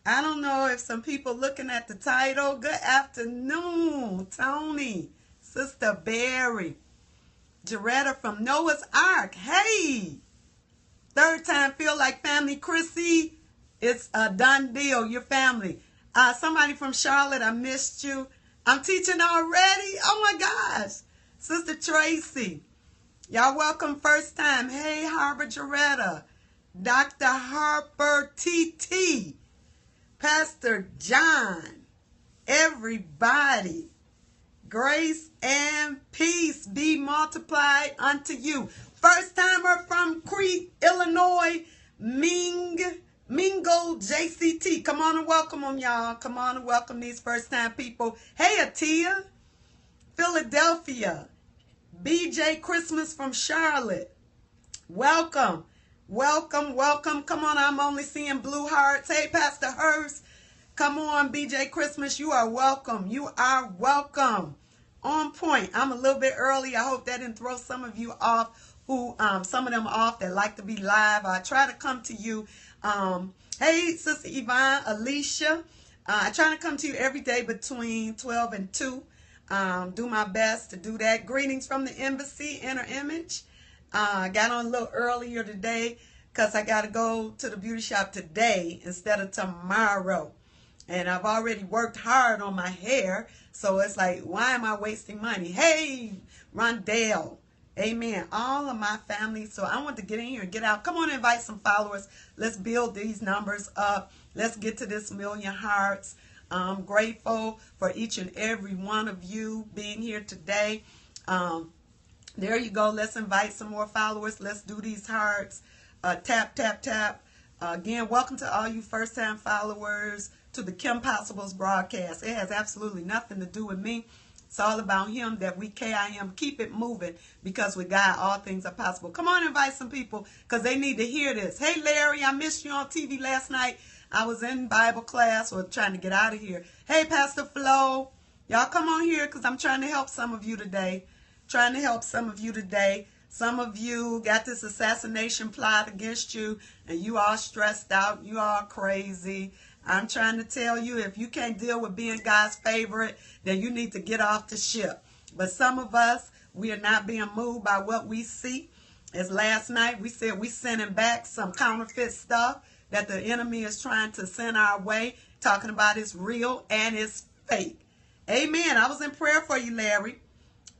I don't know if some people looking at the title. Good afternoon, Tony, Sister Barry, Jaretta from Noah's Ark. Hey, third time feel like family. Chrissy, it's a done deal. Your family. Somebody from Charlotte, I missed you. I'm teaching already. Oh my gosh, Sister Tracy. Y'all welcome first time. Hey, Harbor Jaretta, Dr. Harper TT. Pastor John, everybody, grace and peace be multiplied unto you. First timer from Crete, Illinois, Mingo JCT. Come on and welcome them, y'all. Come on and welcome these first time people. Hey, Atia, Philadelphia, BJ Christmas from Charlotte. Welcome. Welcome, welcome. Come on, I'm only seeing blue hearts. Hey, Pastor Hurst. Come on, BJ Christmas. You are welcome. You are welcome. On point. I'm a little bit early. I hope that didn't throw some of you off some of them off that like to be live. I try to come to you. Hey, Sister Yvonne, Alicia. I try to come to you every day between 12 and 2. Do my best to do that. Greetings from the embassy, Inner Image. I got on a little earlier today because I got to go to the beauty shop today instead of tomorrow. And I've already worked hard on my hair. So it's like, why am I wasting money? Hey, Rondell. Amen. All of my family. So I want to get in here and get out. Come on, invite some followers. Let's build these numbers up. Let's get to this 1,000,000 hearts. I'm grateful for each and every one of you being here today. There you go. Let's invite some more followers. Let's do these hearts. Tap, tap, tap. Again, welcome to all you first-time followers to the Kim Possibles broadcast. It has absolutely nothing to do with me. It's all about him, that we KIM. Keep it moving because with God, all things are possible. Come on, invite some people because they need to hear this. Hey, Larry, I missed you on TV last night. I was in Bible class or trying to get out of here. Hey, Pastor Flo. Y'all come on here because I'm trying to help some of you today. Some of you got this assassination plot against you and you all stressed out. You all crazy. I'm trying to tell you, if you can't deal with being God's favorite, then you need to get off the ship. But some of us, we are not being moved by what we see. As last night we said, we sending back some counterfeit stuff that the enemy is trying to send our way, talking about it's real and it's fake. Amen. I was in prayer for you, Larry.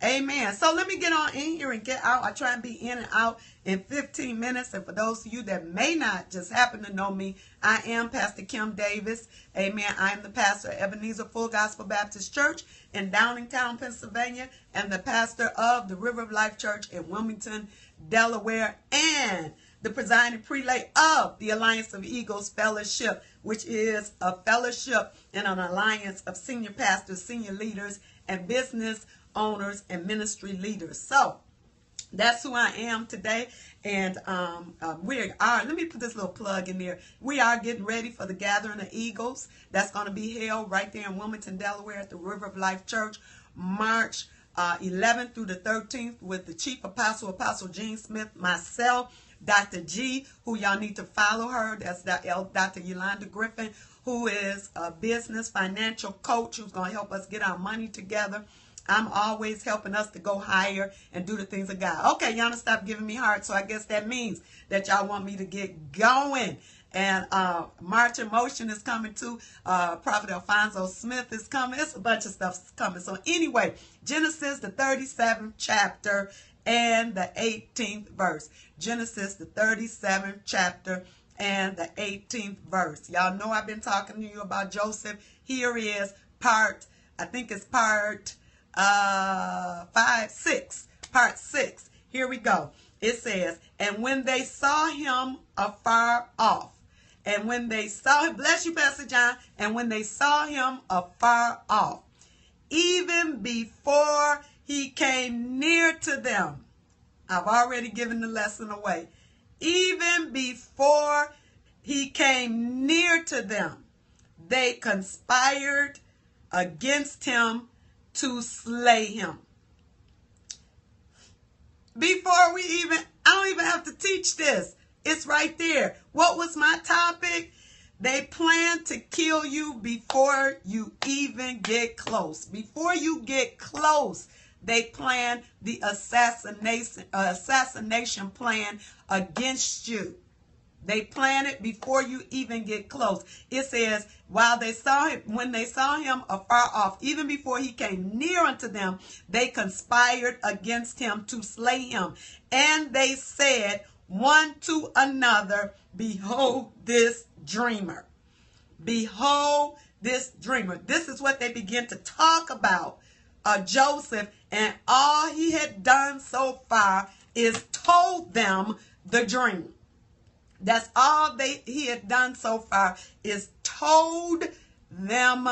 Amen. So let me get on in here and get out. I try and be in and out in 15 minutes. And for those of you that may not just happen to know me, I am Pastor Kim Davis. Amen. I am the pastor of Ebenezer Full Gospel Baptist Church in Downingtown, Pennsylvania, and the pastor of the River of Life Church in Wilmington, Delaware, and the presiding prelate of the Alliance of Eagles Fellowship, which is a fellowship and an alliance of senior pastors, senior leaders, and business owners and ministry leaders. So that's who I am today. And let me put this little plug in there. We are getting ready for the Gathering of Eagles. That's going to be held right there in Wilmington, Delaware at the River of Life Church, March 11th through the 13th with the Chief Apostle, Apostle Gene Smith, myself, Dr. G, who y'all need to follow her. That's Dr. Yolanda Griffin, who is a business financial coach who's going to help us get our money together. I'm always helping us to go higher and do the things of God. Okay, y'all stop giving me heart, so I guess that means that y'all want me to get going. And March in Motion is coming too. Prophet Alfonso Smith is coming. It's a bunch of stuff coming. So anyway, Genesis, the 37th chapter and the 18th verse. Genesis, the 37th chapter and the 18th verse. Y'all know I've been talking to you about Joseph. Here is part 6. Here we go. It says, and when they saw him afar off, and when they saw him, bless you, Pastor John, and when they saw him afar off, even before he came near to them, I've already given the lesson away. Even before he came near to them, they conspired against him to slay him. Before I don't even have to teach this. It's right there. What was my topic? They plan to kill you before you even get close. Before you get close, they plan the assassination plan against you. They plan it before you even get close. It says, while they saw him, when they saw him afar off, even before he came near unto them, they conspired against him to slay him. And they said one to another, behold this dreamer. Behold this dreamer. This is what they begin to talk about Joseph, and all he had done so far is told them the dream. That's all he had done so far is told them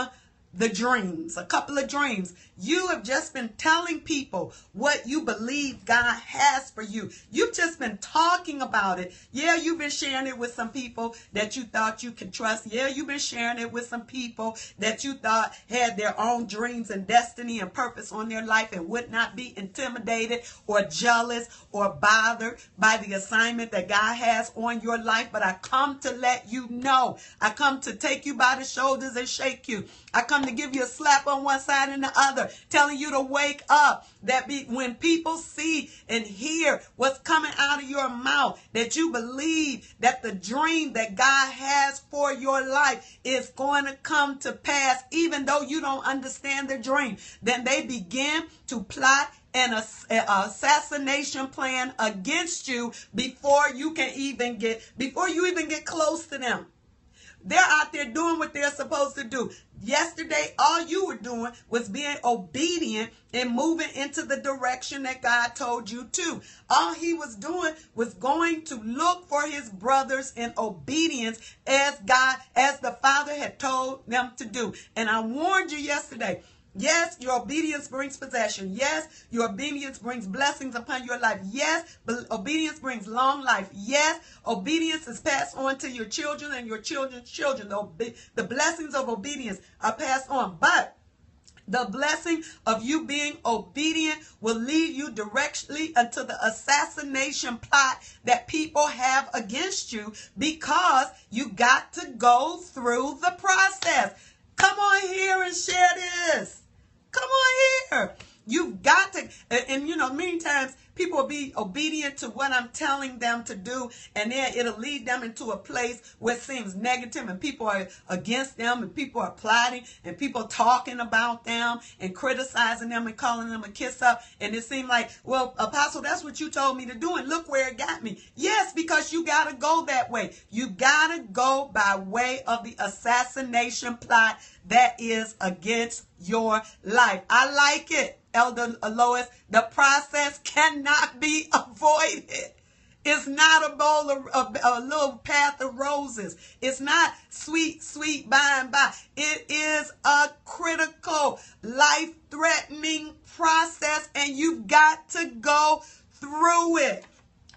the dreams, a couple of dreams. You have just been telling people what you believe God has for you. You've just been talking about it. Yeah, you've been sharing it with some people that you thought you could trust. Yeah, you've been sharing it with some people that you thought had their own dreams and destiny and purpose on their life and would not be intimidated or jealous or bothered by the assignment that God has on your life. But I come to let you know. I come to take you by the shoulders and shake you. I come to give you a slap on one side and the other, telling you to wake up. When people see and hear what's coming out of your mouth, that you believe that the dream that God has for your life is going to come to pass, even though you don't understand the dream. Then they begin to plot an assassination plan against you before you even get close to them. They're out there doing what they're supposed to do. Yesterday, all you were doing was being obedient and moving into the direction that God told you to. All he was doing was going to look for his brothers in obedience as the Father had told them to do. And I warned you yesterday. Yes, your obedience brings possession. Yes, your obedience brings blessings upon your life. Yes, obedience brings long life. Yes, obedience is passed on to your children and your children's children. The blessings of obedience are passed on. But the blessing of you being obedient will lead you directly into the assassination plot that people have against you, because you got to go through the process. Come on here and share this. Come on here. You've got to, and many times people will be obedient to what I'm telling them to do, and then it'll lead them into a place where it seems negative, and people are against them, and people are plotting, and people talking about them, and criticizing them, and calling them a kiss up, and it seems like, well, Apostle, that's what you told me to do, and look where it got me. Yes, because you got to go that way. You got to go by way of the assassination plot that is against your life. I like it, Elder Lois. The process cannot be avoided. It's not a little path of roses. It's not sweet, sweet by and by. It is a critical, life-threatening process, and you've got to go through it.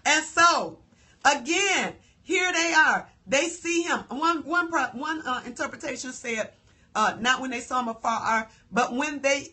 And so, again, here they are. They see him. One interpretation said, not when they saw him afar off, but when they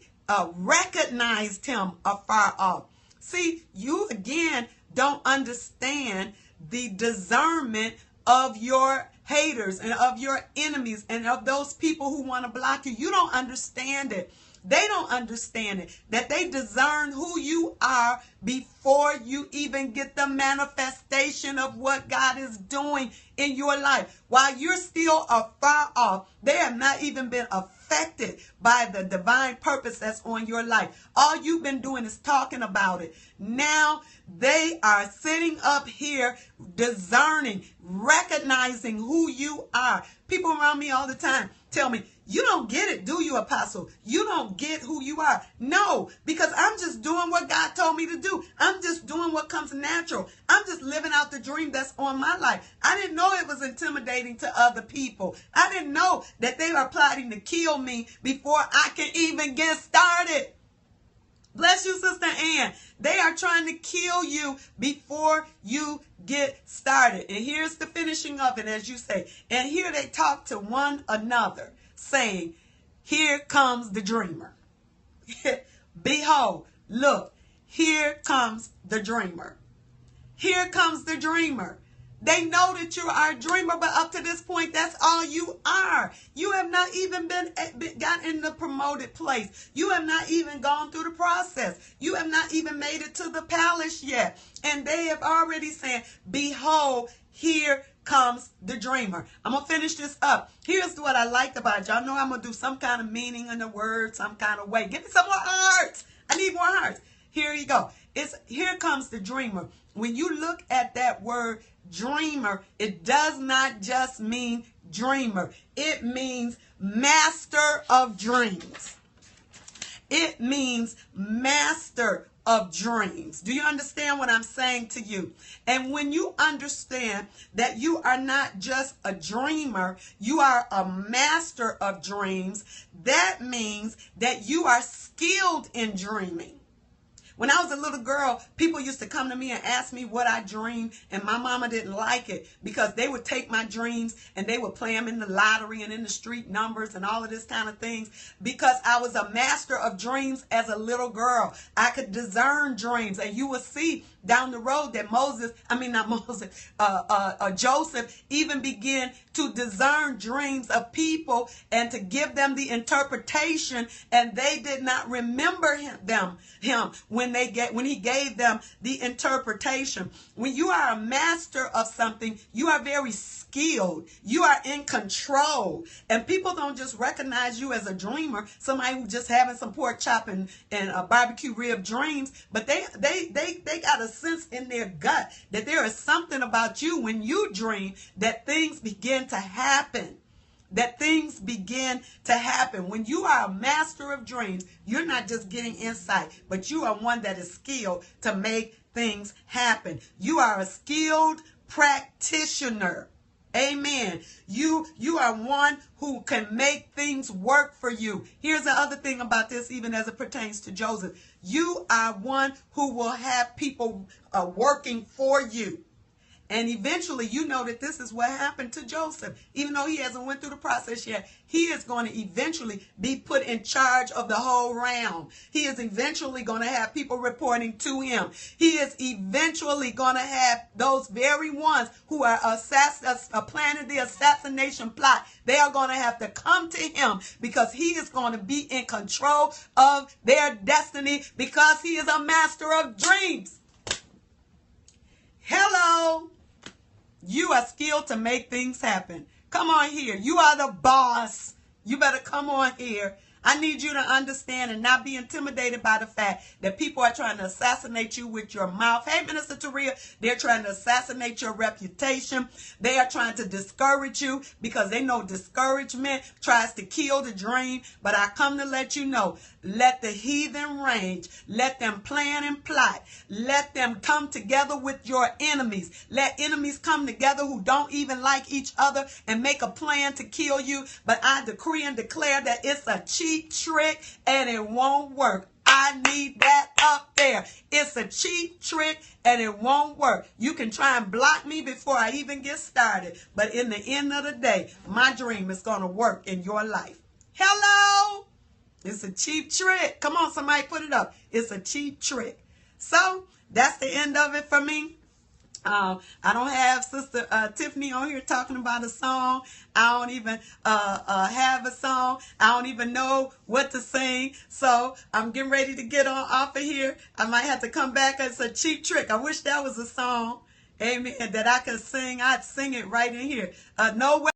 recognized him afar off. See, you again don't understand the discernment of your haters and of your enemies and of those people who want to block you. You don't understand it. They don't understand it, that they discern who you are before you even get the manifestation of what God is doing in your life. While you're still afar off, they have not even been affected by the divine purpose that's on your life. All you've been doing is talking about it. Now they are sitting up here discerning, recognizing who you are. People around me all the time tell me, you don't get it, do you, Apostle? You don't get who you are. No, because I'm just doing what God told me to do. I'm just doing what comes natural. I'm just living out the dream that's on my life. I didn't know it was intimidating to other people. I didn't know that they are plotting to kill me before I can even get started. Bless you, Sister Ann. They are trying to kill you before you get started. And here's the finishing of it, as you say. And here they talk to one another, saying, here comes the dreamer. Behold, look, here comes the dreamer. Here comes the dreamer. They know that you are a dreamer, but up to this point, that's all you are. You have not even got in the promoted place. You have not even gone through the process. You have not even made it to the palace yet. And they have already said, behold, here comes the dreamer. I'm going to finish this up. Here's what I liked about it. Y'all know I'm going to do some kind of meaning in the word, some kind of way. Give me some more hearts. I need more hearts. Here you go. Here comes the dreamer. When you look at that word dreamer, it does not just mean dreamer. It means master of dreams. It means master of dreams. Do you understand what I'm saying to you? And when you understand that you are not just a dreamer, you are a master of dreams, that means that you are skilled in dreaming. When I was a little girl, people used to come to me and ask me what I dreamed, and my mama didn't like it because they would take my dreams and they would play them in the lottery and in the street numbers and all of this kind of things, because I was a master of dreams as a little girl. I could discern dreams, and you will see down the road that Joseph even began to discern dreams of people and to give them the interpretation, and they did not remember him when he gave them the interpretation. When you are a master of something, you are very skilled. You are in control, and people don't just recognize you as a dreamer, somebody who just having some pork chop and a barbecue rib dreams, but they got a sense in their gut that there is something about you when you dream that things begin to happen. When you are a master of dreams, you're not just getting insight, but you are one that is skilled to make things happen. You are a skilled practitioner. Amen. You are one who can make things work for you. Here's the other thing about this, even as it pertains to Joseph. You are one who will have people working for you. And eventually, you know that this is what happened to Joseph. Even though he hasn't went through the process yet, he is going to eventually be put in charge of the whole realm. He is eventually going to have people reporting to him. He is eventually going to have those very ones who are planning the assassination plot. They are going to have to come to him because he is going to be in control of their destiny because he is a master of dreams. Hello. You are skilled to make things happen. Come on here. You are the boss. You better come on here. I need you to understand and not be intimidated by the fact that people are trying to assassinate you with your mouth. Hey, Minister Taria, they're trying to assassinate your reputation. They are trying to discourage you because they know discouragement tries to kill the dream. But I come to let you know, let the heathen rage. Let them plan and plot. Let them come together with your enemies. Let enemies come together who don't even like each other and make a plan to kill you. But I decree and declare that it's a cheap trick and it won't work. I need that up there. It's a cheap trick and it won't work. You can try and block me before I even get started. But in the end of the day, my dream is going to work in your life. Hello? It's a cheap trick. Come on, somebody put it up. It's a cheap trick. So that's the end of it for me. I don't have Sister Tiffany on here talking about a song. I don't even have a song. I don't even know what to sing. So I'm getting ready to get on off of here. I might have to come back. It's a cheap trick. I wish that was a song, amen, that I could sing. I'd sing it right in here. No way.